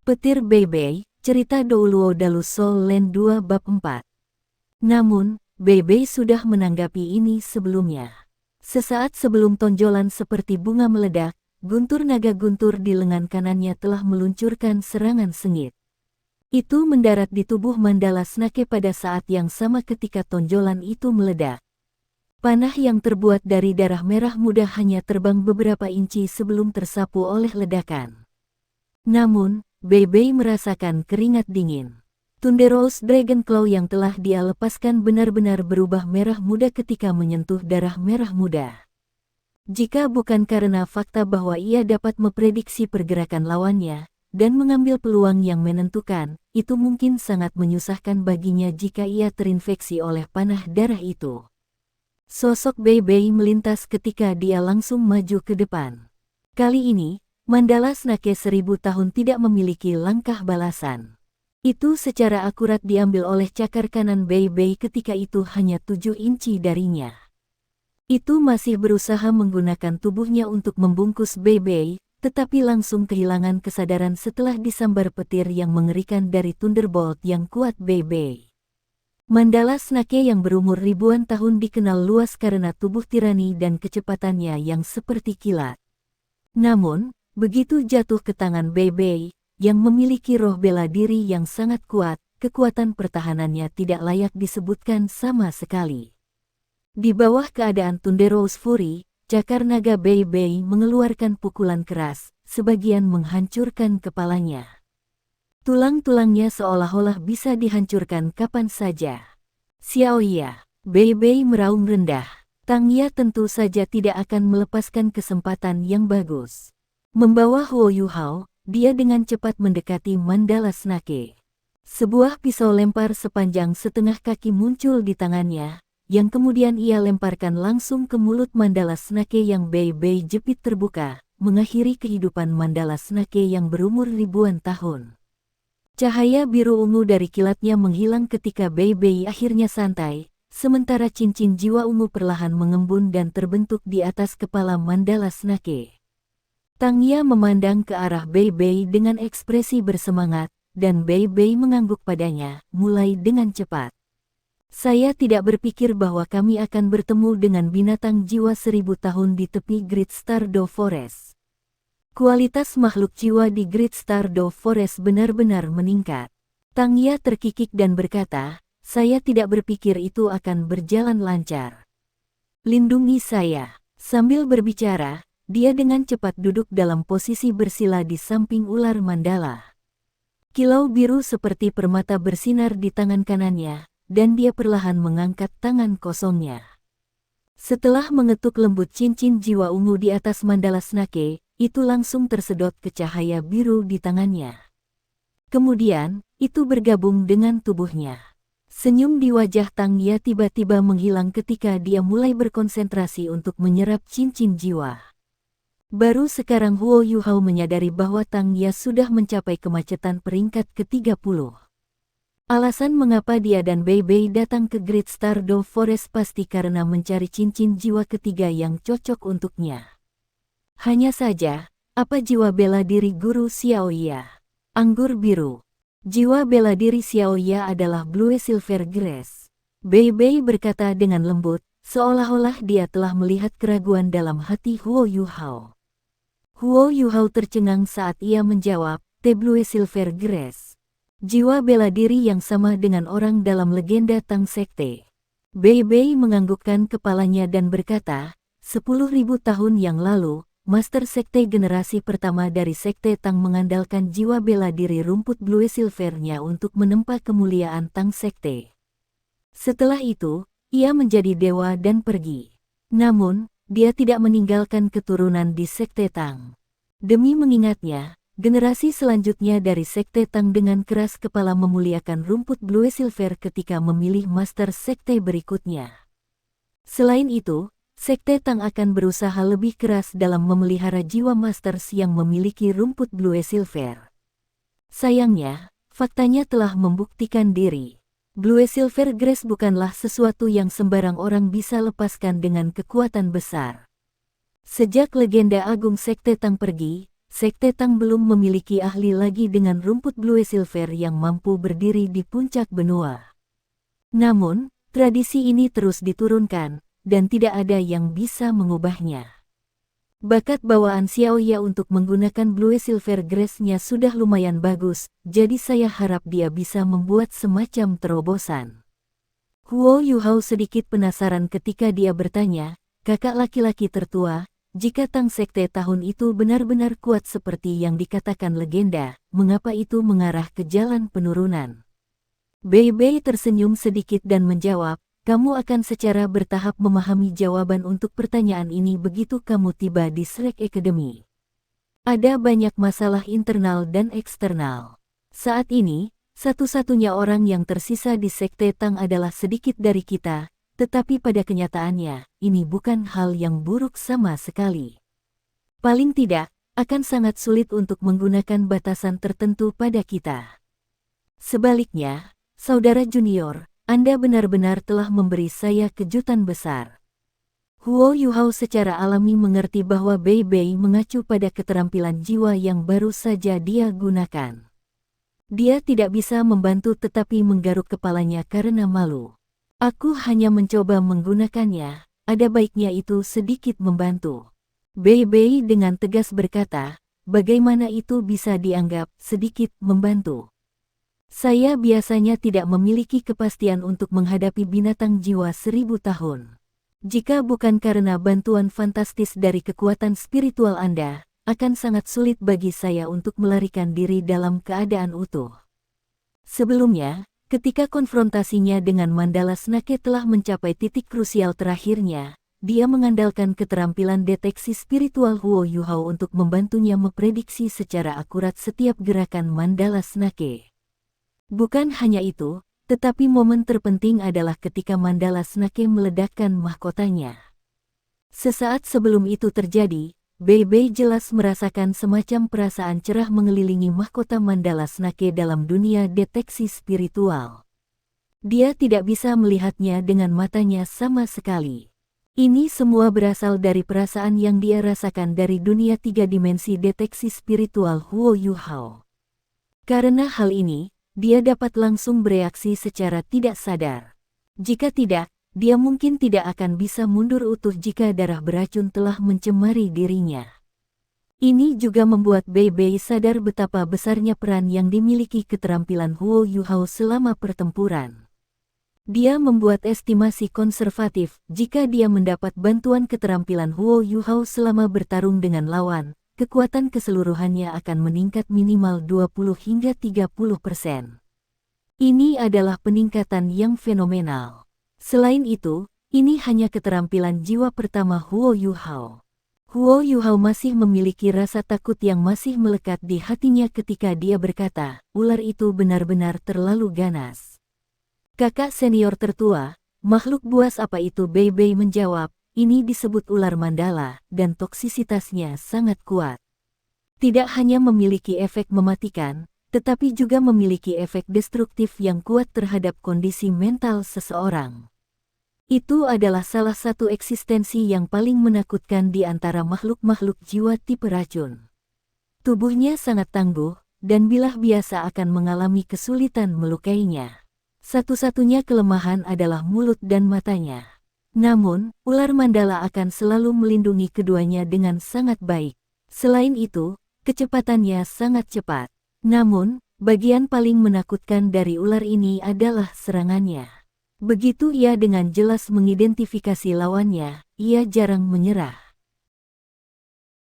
Petir Beibei, cerita Douluo Dalu Soul Land 2 Bab 4. Namun, Beibei sudah menanggapi ini sebelumnya. Sesaat sebelum tonjolan seperti bunga meledak, guntur naga guntur di lengan kanannya telah meluncurkan serangan sengit. Itu mendarat di tubuh Mandala Snake pada saat yang sama ketika tonjolan itu meledak. Panah yang terbuat dari darah merah muda hanya terbang beberapa inci sebelum tersapu oleh ledakan. Namun, Beibei merasakan keringat dingin. Thunderous Dragon Claw yang telah dia lepaskan benar-benar berubah merah muda ketika menyentuh darah merah muda. Jika bukan karena fakta bahwa ia dapat memprediksi pergerakan lawannya, dan mengambil peluang yang menentukan, itu mungkin sangat menyusahkan baginya jika ia terinfeksi oleh panah darah itu. Sosok Beibei melintas ketika dia langsung maju ke depan. Kali ini, Mandala Snake 1000 tahun tidak memiliki langkah balasan. Itu secara akurat diambil oleh cakar kanan Beibei ketika itu hanya 7 inci darinya. Itu masih berusaha menggunakan tubuhnya untuk membungkus Beibei, tetapi langsung kehilangan kesadaran setelah disambar petir yang mengerikan dari Thunderbolt yang kuat Beibei. Mandala Snake yang berumur ribuan tahun dikenal luas karena tubuh tirani dan kecepatannya yang seperti kilat. Namun, begitu jatuh ke tangan Beibei, yang memiliki roh bela diri yang sangat kuat, kekuatan pertahanannya tidak layak disebutkan sama sekali. Di bawah keadaan Thunderous Fury, cakar naga Beibei mengeluarkan pukulan keras, sebagian menghancurkan kepalanya. Tulang-tulangnya seolah-olah bisa dihancurkan kapan saja. Xiaoya, Beibei meraung rendah. Tangya tentu saja tidak akan melepaskan kesempatan yang bagus. Membawa Huo Yuhao, dia dengan cepat mendekati Mandala Snake. Sebuah pisau lempar sepanjang setengah kaki muncul di tangannya, yang kemudian ia lemparkan langsung ke mulut Mandala Snake yang Beibei jepit terbuka, mengakhiri kehidupan Mandala Snake yang berumur ribuan tahun. Cahaya biru ungu dari kilatnya menghilang ketika Beibei akhirnya santai, sementara cincin jiwa ungu perlahan mengembun dan terbentuk di atas kepala Mandala Snake. Tangya memandang ke arah Beibei dengan ekspresi bersemangat, dan Beibei mengangguk padanya, mulai dengan cepat. Saya tidak berpikir bahwa kami akan bertemu dengan binatang jiwa 1000 tahun di tepi Great Stardew Forest. Kualitas makhluk jiwa di Great Stardew Forest benar-benar meningkat. Tangya terkikik dan berkata, saya tidak berpikir itu akan berjalan lancar. Lindungi saya. Sambil berbicara, dia dengan cepat duduk dalam posisi bersila di samping ular Mandala. Kilau biru seperti permata bersinar di tangan kanannya, dan dia perlahan mengangkat tangan kosongnya. Setelah mengetuk lembut cincin jiwa ungu di atas Mandala Snake, itu langsung tersedot ke cahaya biru di tangannya. Kemudian, itu bergabung dengan tubuhnya. Senyum di wajah Tangya tiba-tiba menghilang ketika dia mulai berkonsentrasi untuk menyerap cincin jiwa. Baru sekarang Huo Yuhao menyadari bahwa Tangya sudah mencapai kemacetan peringkat ke-30. Alasan mengapa dia dan Beibei datang ke Great Stardew Forest pasti karena mencari cincin jiwa ketiga yang cocok untuknya. Hanya saja, apa jiwa bela diri guru Xiaoya? Anggur biru. Jiwa bela diri Xiaoya adalah Blue Silver Grass. Beibei berkata dengan lembut, seolah-olah dia telah melihat keraguan dalam hati Huo Yuhao. Huo Yuhao tercengang saat ia menjawab, The Blue Silver Grass. Jiwa bela diri yang sama dengan orang dalam legenda Tang Sekte. Beibei menganggukkan kepalanya dan berkata, 10.000 tahun yang lalu, Master Sekte generasi pertama dari Sekte Tang mengandalkan jiwa bela diri rumput Blue Silvernya untuk menempa kemuliaan Tang Sekte. Setelah itu, ia menjadi dewa dan pergi. Namun, dia tidak meninggalkan keturunan di Sekte Tang. Demi mengingatnya, generasi selanjutnya dari Sekte Tang dengan keras kepala memuliakan rumput Blue Silver ketika memilih Master Sekte berikutnya. Selain itu, Sekte Tang akan berusaha lebih keras dalam memelihara jiwa Masters yang memiliki rumput Blue Silver. Sayangnya, faktanya telah membuktikan diri. Blue Silver Grass bukanlah sesuatu yang sembarang orang bisa lepaskan dengan kekuatan besar. Sejak legenda agung Sekte Tang pergi, Sekte Tang belum memiliki ahli lagi dengan rumput Blue Silver yang mampu berdiri di puncak benua. Namun, tradisi ini terus diturunkan, dan tidak ada yang bisa mengubahnya. Bakat bawaan Xiaoya untuk menggunakan Blue Silver Grace-nya sudah lumayan bagus, jadi saya harap dia bisa membuat semacam terobosan. Huo Yuhao sedikit penasaran ketika dia bertanya, kakak laki-laki tertua, jika Tang Sekte tahun itu benar-benar kuat seperti yang dikatakan legenda, mengapa itu mengarah ke jalan penurunan? Bei Bei tersenyum sedikit dan menjawab, kamu akan secara bertahap memahami jawaban untuk pertanyaan ini begitu kamu tiba di Shrek Academy. Ada banyak masalah internal dan eksternal. Saat ini, satu-satunya orang yang tersisa di Sekte Tang adalah sedikit dari kita, tetapi pada kenyataannya, ini bukan hal yang buruk sama sekali. Paling tidak, akan sangat sulit untuk menggunakan batasan tertentu pada kita. Sebaliknya, saudara junior, Anda benar-benar telah memberi saya kejutan besar. Huo Yuhao secara alami mengerti bahwa Bei Bei mengacu pada keterampilan jiwa yang baru saja dia gunakan. Dia tidak bisa membantu tetapi menggaruk kepalanya karena malu. Aku hanya mencoba menggunakannya, ada baiknya itu sedikit membantu. Bei Bei dengan tegas berkata, bagaimana itu bisa dianggap sedikit membantu? Saya biasanya tidak memiliki kepastian untuk menghadapi binatang jiwa 1000 tahun. Jika bukan karena bantuan fantastis dari kekuatan spiritual Anda, akan sangat sulit bagi saya untuk melarikan diri dalam keadaan utuh. Sebelumnya, ketika konfrontasinya dengan Mandala Snake telah mencapai titik krusial terakhirnya, dia mengandalkan keterampilan deteksi spiritual Huo Yuhao untuk membantunya memprediksi secara akurat setiap gerakan Mandala Snake. Bukan hanya itu, tetapi momen terpenting adalah ketika Mandala Snake meledakkan mahkotanya. Sesaat sebelum itu terjadi, Bei Bei jelas merasakan semacam perasaan cerah mengelilingi mahkota Mandala Snake dalam dunia deteksi spiritual. Dia tidak bisa melihatnya dengan matanya sama sekali. Ini semua berasal dari perasaan yang dia rasakan dari dunia 3 dimensi deteksi spiritual Huo Yuhao. Karena hal ini, dia dapat langsung bereaksi secara tidak sadar. Jika tidak, dia mungkin tidak akan bisa mundur utuh jika darah beracun telah mencemari dirinya. Ini juga membuat Bei Bei sadar betapa besarnya peran yang dimiliki keterampilan Huo Yuhao selama pertempuran. Dia membuat estimasi konservatif, jika dia mendapat bantuan keterampilan Huo Yuhao selama bertarung dengan lawan, kekuatan keseluruhannya akan meningkat minimal 20 hingga 30%. Ini adalah peningkatan yang fenomenal. Selain itu, ini hanya keterampilan jiwa pertama Huo Yuhao. Huo Yuhao masih memiliki rasa takut yang masih melekat di hatinya ketika dia berkata, ular itu benar-benar terlalu ganas. Kakak senior tertua, makhluk buas apa itu? Bei Bei menjawab, ini disebut ular mandala, dan toksisitasnya sangat kuat. Tidak hanya memiliki efek mematikan, tetapi juga memiliki efek destruktif yang kuat terhadap kondisi mental seseorang. Itu adalah salah satu eksistensi yang paling menakutkan di antara makhluk-makhluk jiwa tipe racun. Tubuhnya sangat tangguh, dan bilah biasa akan mengalami kesulitan melukainya. Satu-satunya kelemahan adalah mulut dan matanya. Namun, ular mandala akan selalu melindungi keduanya dengan sangat baik. Selain itu, kecepatannya sangat cepat. Namun, bagian paling menakutkan dari ular ini adalah serangannya. Begitu ia dengan jelas mengidentifikasi lawannya, ia jarang menyerah.